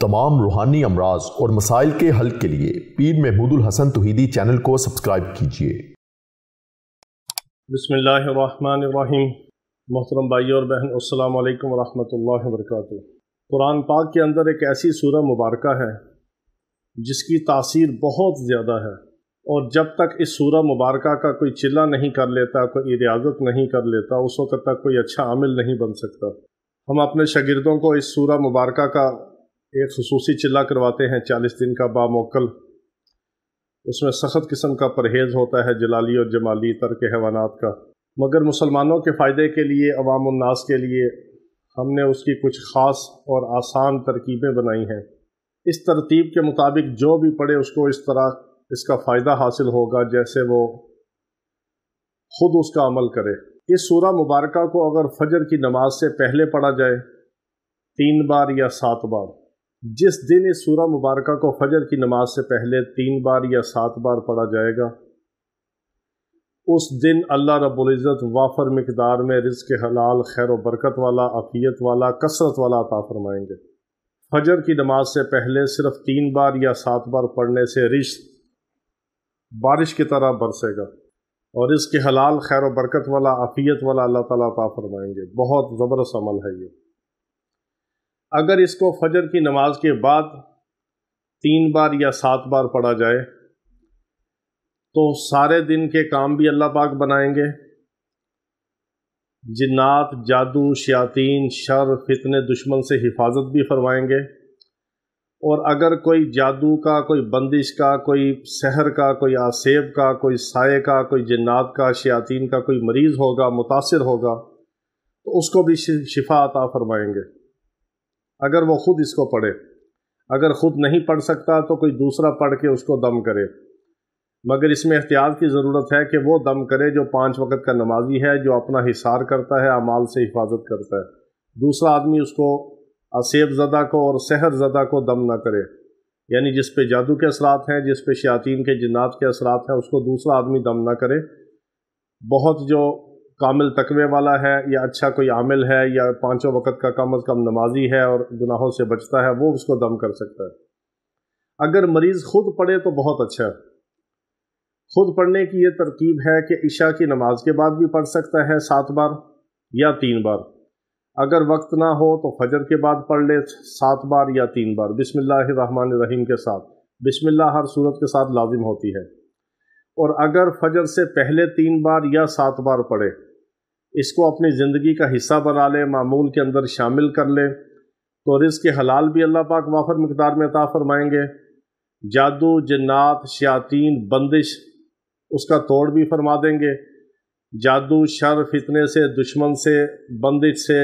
तमाम रूहानी अमराज और मसाइल के हल के लिए पीर महमूद उल हसन तौहीदी चैनल को सब्सक्राइब कीजिए। बिस्मिल्लाहिर्रहमानिर्रहीम। मोहतरम भाई और बहन, अस्सलामु अलैकुम वरहमतुल्लाहि वबरकातुहू। कुरान पाक के अंदर एक ऐसी सूरह मुबारका है जिसकी तासीर बहुत ज़्यादा है, और जब तक इस सूरह मुबारका का कोई चिल्ला नहीं कर लेता, कोई रियाज़त नहीं कर लेता, उस वक्त तक कोई अच्छा आमिल नहीं बन सकता। हम अपने शागिर्दों को इस सूरह मुबारका का एक खुसूसी चिल्ला करवाते हैं 40 दिन का बामौक्कल। उसमें सख्त किस्म का परहेज़ होता है, जलाली और जमाली, तर्क हैवानात का। मगर मुसलमानों के फ़ायदे के लिए, अवामुन्नास के लिए हमने उसकी कुछ ख़ास और आसान तरकीबें बनाई हैं। इस तरतीब के मुताबिक जो भी पढ़े उसको इस तरह इसका फ़ायदा हासिल होगा जैसे वो ख़ुद उसका अमल करे। इस सूरह मुबारका को अगर फजर की नमाज से पहले पढ़ा जाए 3 बार या 7 बार, जिस दिन इस सूरह मुबारका को फजर की नमाज से पहले 3 बार या 7 बार पढ़ा जाएगा, उस दिन अल्लाह रब्बुल इज़्ज़त वाफर मिक़दार में रिज़्क़ हलाल, खैर व बरकत वाला, अफ़ियत वाला, कसरत वाला अता फरमाएंगे। फजर की नमाज से पहले सिर्फ 3 बार या 7 बार पढ़ने से रिज़्क़ बारिश की तरह बरसेगा और रिज़्क़ हलाल, खैर व बरकत वाला, अफ़ियत वाला अल्लाह ताला अता फरमाएंगे। बहुत ज़बरदस्त अमल है ये। अगर इसको फजर की नमाज के बाद 3 बार या 7 बार पढ़ा जाए तो सारे दिन के काम भी अल्लाह पाक बनाएंगे। जिन्नात, जादू, शयातीन, शर, फितने, दुश्मन से हिफाजत भी फरमाएंगे। और अगर कोई जादू का, कोई बंदिश का, कोई सहर का, कोई आसेब का, कोई साये का, कोई जिन्नात का, शयातीन का कोई मरीज़ होगा, मुतासिर होगा, तो उसको भी शिफा अता फरमाएंगे अगर वो ख़ुद इसको पढ़े। अगर ख़ुद नहीं पढ़ सकता तो कोई दूसरा पढ़ के उसको दम करे, मगर इसमें एहतियात की ज़रूरत है कि वो दम करे जो 5 वक्त का नमाजी है, जो अपना हिसार करता है, अमाल से हिफाजत करता है। दूसरा आदमी उसको असेब ज़दा को और सहर ज़दा को दम ना करे, यानी जिस पे जादू के असरात हैं, जिस पे शयातीन के, जिन्नात के असरात हैं, उसको दूसरा आदमी दम ना करे। बहुत जो कामिल तकवे वाला है या अच्छा कोई आमिल है या 5 वक्त का कम अज़ कम नमाजी है और गुनाहों से बचता है, वो उसको दम कर सकता है। अगर मरीज़ ख़ुद पढ़े तो बहुत अच्छा है। ख़ुद पढ़ने की ये तरकीब है कि इशा की नमाज के बाद भी पढ़ सकता है 7 बार या 3 बार। अगर वक्त ना हो तो फजर के बाद पढ़ ले 7 बार या 3 बार, बिस्मिल्लाहिर्रहमानिर्रहीम के साथ। बिस्मिल्लाह हर सूरत के साथ लाजिम होती है। और अगर फजर से पहले 3 बार या 7 बार पढ़े, इसको अपनी ज़िंदगी का हिस्सा बना ले, मामूल के अंदर शामिल कर ले, तो रिज़्क़ हलाल भी अल्लाह पाक वाफर मिक़दार में अता फरमाएंगे। जादू, जिन्नात, शयातीन, बंदिश उसका तोड़ भी फरमा देंगे। जादू, शर, फितने से, दुश्मन से, बंदिश से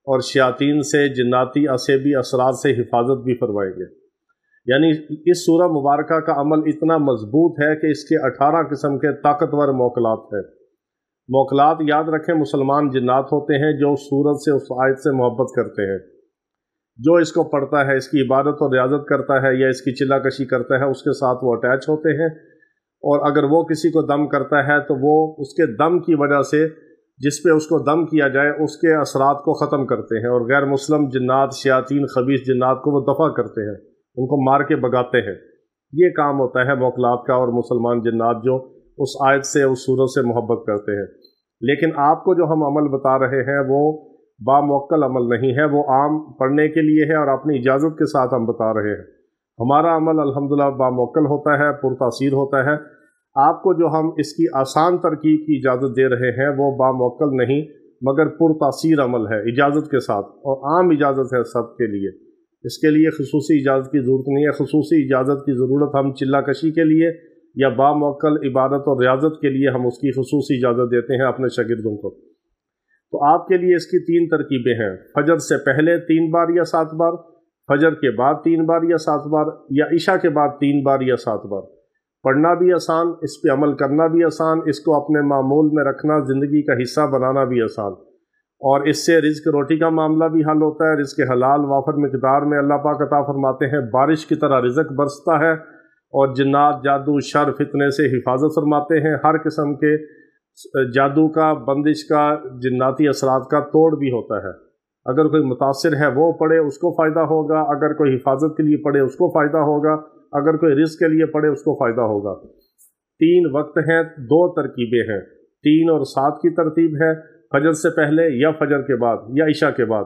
और शयातीन से, जिन्नाती असेबी असरार से हिफाजत भी फरमाएंगे। यानी इस सूरह मुबारका का अमल इतना मजबूत है कि इसके 18 किस्म के ताकतवर मौकलात हैं। मौकलात याद रखें, मुसलमान जिन्नात होते हैं जो सूरत से, उस आयत से मोहब्बत करते हैं। जो इसको पढ़ता है, इसकी इबादत और रियाजत करता है या इसकी चिल्लाकशी करता है, उसके साथ वो अटैच होते हैं। और अगर वो किसी को दम करता है तो वो उसके दम की वजह से, जिस पे उसको दम किया जाए, उसके असरात को ख़त्म करते हैं और गैर मुस्लिम जिन्नात, शयातीन, खबीस जिन्नात को वो दफ़ा करते हैं, उनको मार के भगाते हैं। ये काम होता है मौकलात का। और मुसलमान जिन्नात जो उस आयत से, उस सूरत से मोहब्बत करते हैं। लेकिन आपको जो हम अमल बता रहे हैं वो बामौक्कल अमल नहीं है, वो आम पढ़ने के लिए है और अपनी इजाज़त के साथ हम बता रहे हैं। हमारा अमल अल्हम्दुलिल्लाह बामौक्कल होता है, पुरतासीर होता है। आपको जो हम इसकी आसान तरकीब की इजाज़त दे रहे हैं वो बामौक्कल नहीं मगर पुरतासीर अमल है, इजाज़त के साथ, और आम इजाज़त है सब के लिए। इसके लिए खुसूसी इजाज़त की ज़रूरत नहीं है। खुसूसी इजाज़त की ज़रूरत हम चिल्लाकशी के लिए या बामौक्कल इबादत और रियाजत के लिए हम उसकी खुसूसी इजाज़त देते हैं अपने शागिर्दों को। तो आपके लिए इसकी 3 तरकीबें हैं। फजर से पहले 3 बार या 7 बार, फजर के बाद 3 बार या 7 बार, या इशा के बाद 3 बार या 7 बार। पढ़ना भी आसान, इस पे अमल करना भी आसान, इसको अपने मामूल में रखना, ज़िंदगी का हिस्सा बनाना भी आसान। और इससे रिज़्क़ रोटी का मामला भी हल होता है। रिज़्क़ हलाल वाफर मिक़दार में अल्लाह पाक अता फरमाते हैं, बारिश की तरह रिज़्क़ बरसता है। और जिन्नात, जादू, शर, फितने से हिफाजत फरमाते हैं। हर किस्म के जादू का, बंदिश का, जिन्नाती असरात का तोड़ भी होता है। اگر کوئی متاثر ہے وہ پڑھے اس کو فائدہ ہوگا، اگر کوئی حفاظت کے لیے پڑھے اس کو فائدہ ہوگا، اگر کوئی رزق کے لیے پڑھے اس کو فائدہ ہوگا۔ 3 وقت ہیں، 2 ترکیبیں ہیں، 3 اور 7 کی ترتیب ہے، فجر سے پہلے یا فجر کے بعد یا عشاء کے بعد۔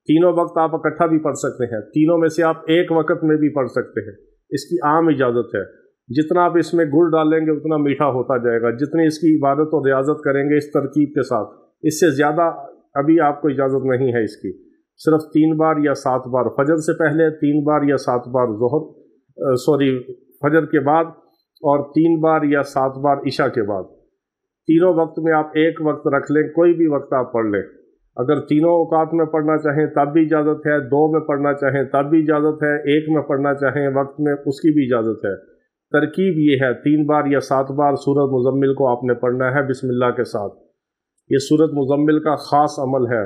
تینوں وقت آپ اکٹھا بھی پڑھ سکتے ہیں، تینوں میں سے آپ ایک وقت میں بھی پڑھ سکتے ہیں، اس کی عام اجازت ہے۔ جتنا آپ اس میں گڑ ڈالیں گے اتنا میٹھا ہوتا جائے گا، جتنی اس کی عبادت اور ریاضت کریں گے اس ترکیب کے ساتھ، اس سے زیادہ ابھی آپ کو اجازت نہیں ہے اس کی۔ صرف 3 بار یا 7 بار فجر سے پہلے، 3 بار یا 7 بار فجر کے بعد، اور 3 بار یا 7 بار عشاء کے بعد۔ تینوں وقت میں آپ ایک وقت رکھ لیں، کوئی بھی وقت آپ پڑھ لیں۔ اگر تینوں اوقات میں پڑھنا چاہیں تب بھی اجازت ہے، 2 میں پڑھنا چاہیں تب بھی اجازت ہے، 1 میں پڑھنا چاہیں وقت میں اس کی بھی اجازت ہے۔ ترکیب یہ ہے، 3 بار یا 7 بار سورۃ مزمل کو آپ نے پڑھنا ہے بسم اللہ کے ساتھ۔ یہ سورۃ مزمل کا خاص عمل ہے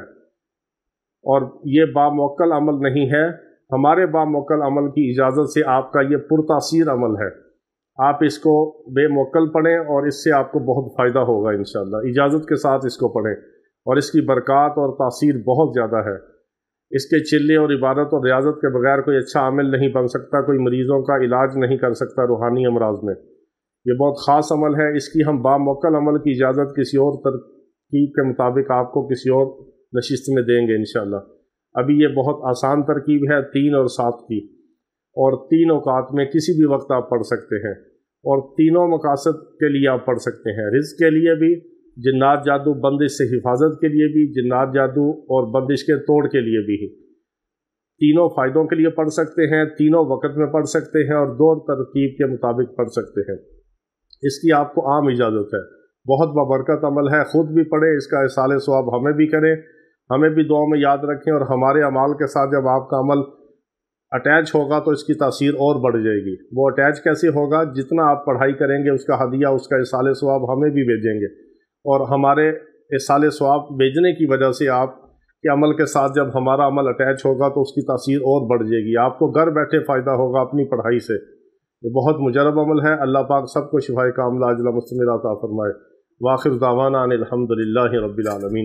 اور یہ باموکل عمل نہیں ہے، ہمارے باموکل عمل کی اجازت سے آپ کا یہ پرتاثیر عمل ہے۔ آپ اس کو بے موکل پڑھیں اور اس سے آپ کو بہت فائدہ ہوگا انشاءاللہ۔ اجازت کے ساتھ اس کو پڑھیں اور اس کی برکات اور تاثیر بہت زیادہ ہے۔ اس کے چلے اور عبادت اور ریاضت کے بغیر کوئی اچھا عامل نہیں بن سکتا، کوئی مریضوں کا علاج نہیں کر سکتا روحانی امراض میں۔ یہ بہت خاص عمل ہے، اس کی ہم باموکل عمل کی اجازت کسی اور ترکیب کے مطابق آپ کو کسی اور نشست میں دیں گے انشاءاللہ۔ ابھی یہ بہت آسان ترکیب ہے 3 اور 7 کی، اور 3 اوقات میں کسی بھی وقت آپ پڑھ سکتے ہیں، اور تینوں مقاصد کے لیے آپ پڑھ سکتے ہیں، رزق کے لیے بھی، جنات جادو بندش سے حفاظت کے لیے بھی، جنات جادو اور بندش کے توڑ کے لیے بھی۔ تینوں فائدوں کے لیے پڑھ سکتے ہیں، تینوں وقت میں پڑھ سکتے ہیں، اور 2 ترتیب کے مطابق پڑھ سکتے ہیں۔ اس کی آپ کو عام اجازت ہے، بہت بابرکت عمل ہے، خود بھی پڑھیں، اس کا ایصال ثواب ہمیں بھی کریں، ہمیں بھی دعاؤں میں یاد رکھیں، اور ہمارے اعمال کے ساتھ جب آپ کا عمل اٹیچ ہوگا تو اس کی تاثیر اور بڑھ جائے گی۔ وہ اٹیچ کیسے ہوگا؟ جتنا آپ پڑھائی کریں گے اس کا ہدیہ، اس کا ایصال ثواب ہمیں بھی بھیجیں گے، اور ہمارے ایصال ثواب بھیجنے کی وجہ سے آپ کے عمل کے ساتھ جب ہمارا عمل اٹیچ ہوگا تو اس کی تاثیر اور بڑھ جائے گی، آپ کو گھر بیٹھے فائدہ ہوگا اپنی پڑھائی سے۔ یہ بہت مجرب عمل ہے، اللہ پاک سب کو شفائے کاملہ عاجلہ مستمرہ عطا فرمائے۔ وآخر دعوانا ان الحمد للہ رب العالمین۔